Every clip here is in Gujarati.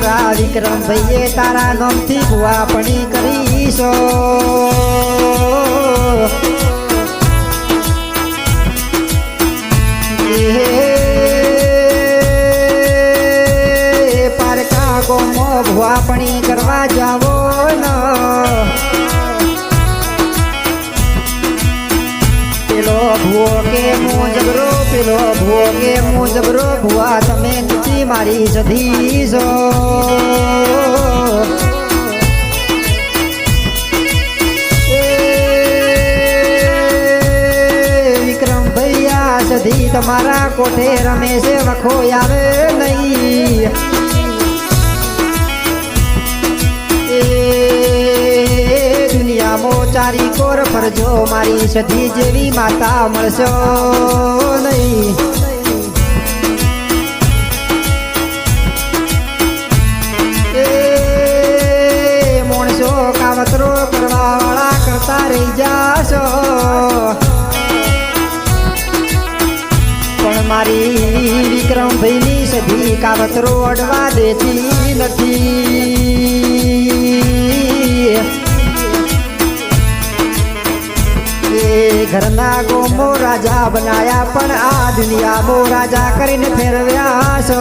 મારા વિક્રમ ભાઈએ તારા નામથી ભુવાપણી કરીશો પારકા ગોમો ભુવાપણી કરવા જાવો ન પેલો ભુવો કે હું જબરો પેલો ભુવો કે હું જબરો ભુવા તમે નથી મારી સધી છો વિક્રમ ભૈયા સધી તમારા કોઠે રમે છે વખો આવે નહીં ચારી કોર ફરજો મારી સધી જેવી માતા મળશો નહીં માણસો કાવતરો કરવા વાળા કરતા રહી જાશો પણ મારી વિક્રમ ભાઈની સધી કાવતરો અડવા દેતી નથી ઘરના ગોમો રાજા બનાયા પણ આ દુનિયામો રાજા કરીને ફેરવ્યા છો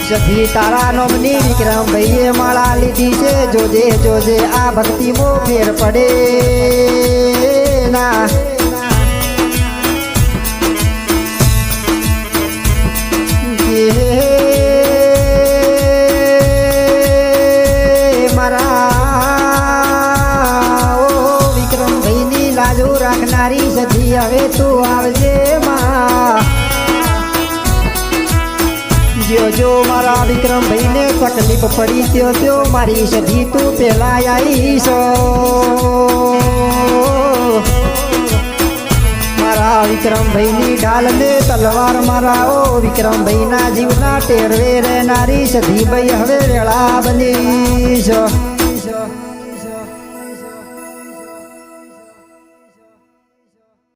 સધી તારા નોમની વિક્રમ ભાઈએ માળા લીધી છે જોજે જોજે આ ભક્તિમો ફેર પડે ના રાખનારી સધી હવે તું આવજે માં જો મારા વિક્રમ ભાઈને તકલીફ પડી ત્યો મારી સધી તું પેલા આવીશો મારા વિક્રમ ભાઈની ઢાલ ને તલવાર મારા ઓ વિક્રમ ભાઈના જીવના ટેરવે રહેનારી સધી ભાઈ હવે વેળા બનીશ